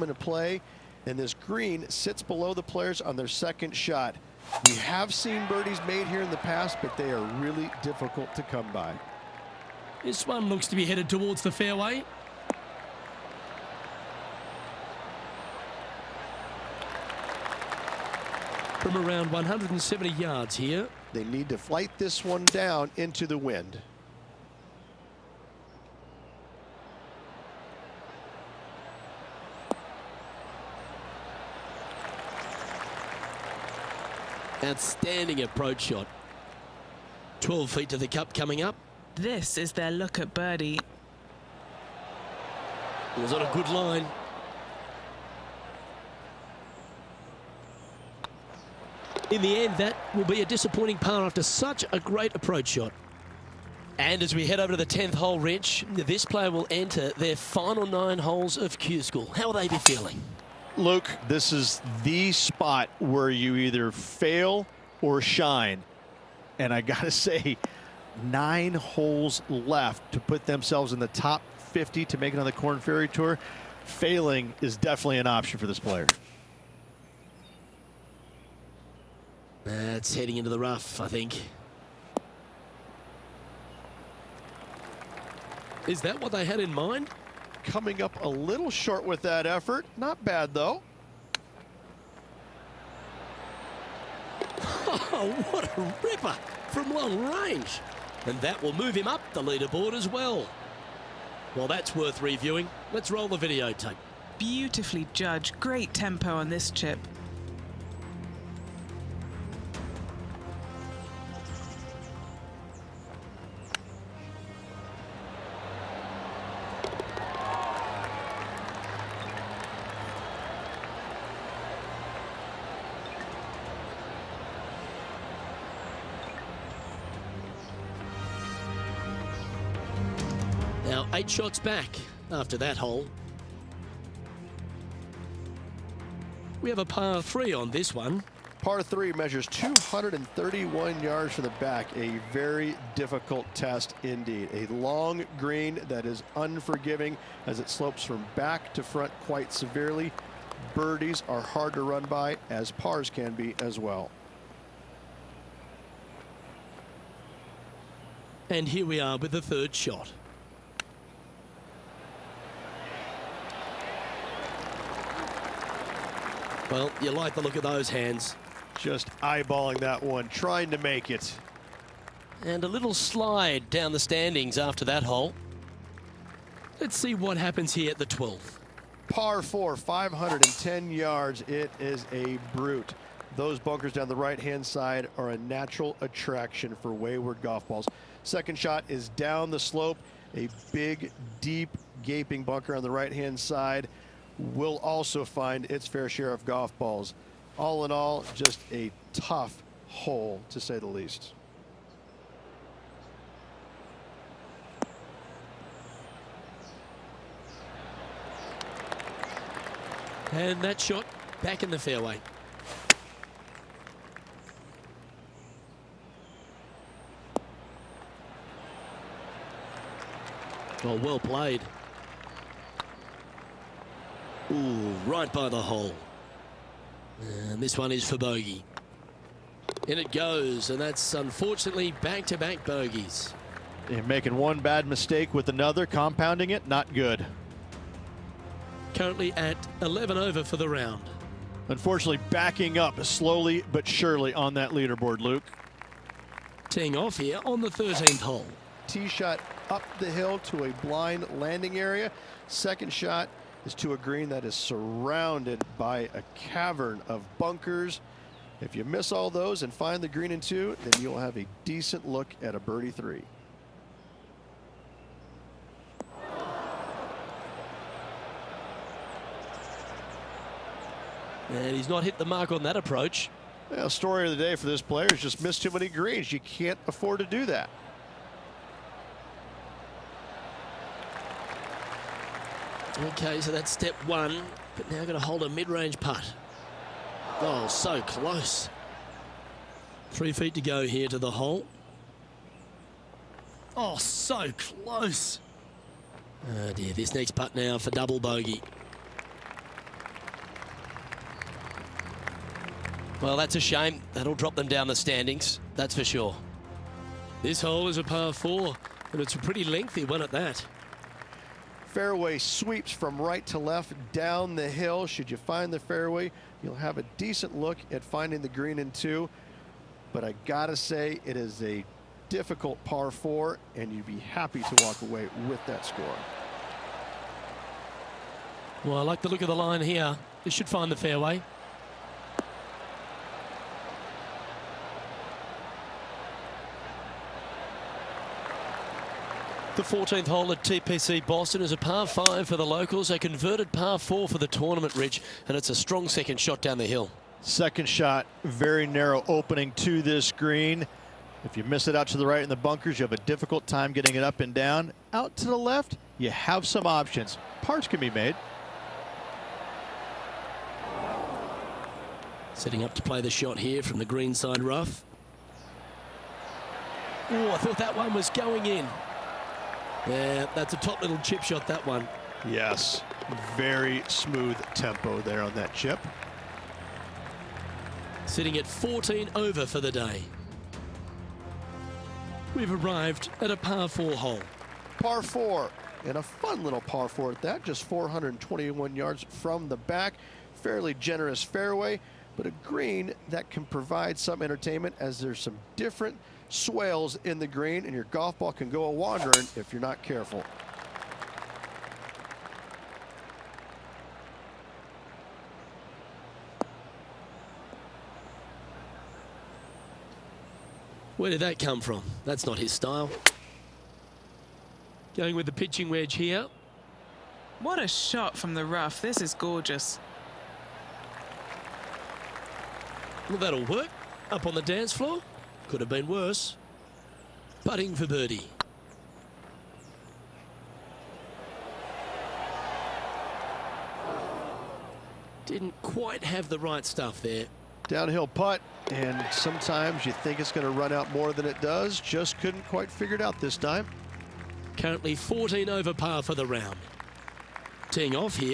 into play, and this green sits below the players on their second shot. We have seen birdies made here in the past, but they are really difficult to come by. This one looks to be headed towards the fairway. From around 170 yards here. They need to flight this one down into the wind. Outstanding approach shot. 12 feet to the cup coming up. This is their look at birdie. It was on a good line. In the end, that will be a disappointing par after such a great approach shot. And as we head over to the 10th hole, Rich, this player will enter their final 9 holes of Q School. How will they be feeling? Luke, this is the spot where you either fail or shine. And I got to say, 9 holes left to put themselves in the top 50 to make it on the Korn Ferry Tour. Failing is definitely an option for this player. That's heading into the rough, I think. Is that what they had in mind? Coming up a little short with that effort. Not bad, though. Oh, what a ripper from long range. And that will move him up the leaderboard as well. Well, that's worth reviewing. Let's roll the videotape. Beautifully judged. Great tempo on this chip. Now 8 shots back after that hole. We have a par 3 on this one. Par 3 measures 231 yards from the back. A very difficult test indeed. A long green that is unforgiving as it slopes from back to front quite severely. Birdies are hard to run by, as pars can be as well. And here we are with the 3rd shot. Well, you like the look of those hands. Just eyeballing that one, trying to make it. And a little slide down the standings after that hole. Let's see what happens here at the 12th. Par 4, 510 yards. It is a brute. Those bunkers down the right-hand side are a natural attraction for wayward golf balls. Second shot is down the slope. A big, deep, gaping bunker on the right-hand side will also find its fair share of golf balls. All in all, just a tough hole, to say the least. And that shot back in the fairway. Oh, well played. Ooh, right by the hole. And this one is for bogey. In it goes, and that's unfortunately back-to-back bogeys. And making one bad mistake with another, compounding it, not good. Currently at 11 over for the round. Unfortunately, backing up slowly but surely on that leaderboard, Luke. Teeing off here on the 13th hole. Tee shot up the hill to a blind landing area. Second shot is to a green that is surrounded by a cavern of bunkers. If you miss all those and find the green in 2, then you'll have a decent look at a birdie 3. And he's not hit the mark on that approach. Well, story of the day for this player is just missed too many greens. You can't afford to do that. Okay, so that's step 1, but now got to hold a mid-range putt. Oh, so close. 3 feet to go here to the hole. Oh, so close. Oh dear, this next putt now for double bogey. Well, that's a shame. That'll drop them down the standings, that's for sure. This hole is a par 4, and it's a pretty lengthy one at that. Fairway sweeps from right to left down the hill. Should you find the fairway, you'll have a decent look at finding the green in 2. But I gotta say, it is a difficult par 4, and you'd be happy to walk away with that score. Well, I like the look of the line here. This should find the fairway. The 14th hole at TPC Boston is a par 5 for the locals, a converted par 4 for the tournament, Rich, and it's a strong second shot down the hill. Second shot, very narrow opening to this green. If you miss it out to the right in the bunkers, you have a difficult time getting it up and down. Out to the left, you have some options. Pars can be made. Setting up to play the shot here from the green side rough. Oh, I thought that one was going in. Yeah, that's a top little chip shot, that one. Yes, very smooth tempo there on that chip. Sitting at 14 over for the day. We've arrived at a par 4 hole. Par 4, and a fun little par 4 at that, just 421 yards from the back. Fairly generous fairway, but a green that can provide some entertainment as there's some different swales in the green, and your golf ball can go a-wandering if you're not careful. Where did that come from? That's not his style. Going with the pitching wedge here. What a shot from the rough. This is gorgeous. Well, that'll work. Up on the dance floor. Could have been worse. Putting for birdie. Didn't quite have the right stuff there. Downhill putt, and sometimes you think it's going to run out more than it does. Just couldn't quite figure it out this time. Currently 14 over par for the round. Teeing off here.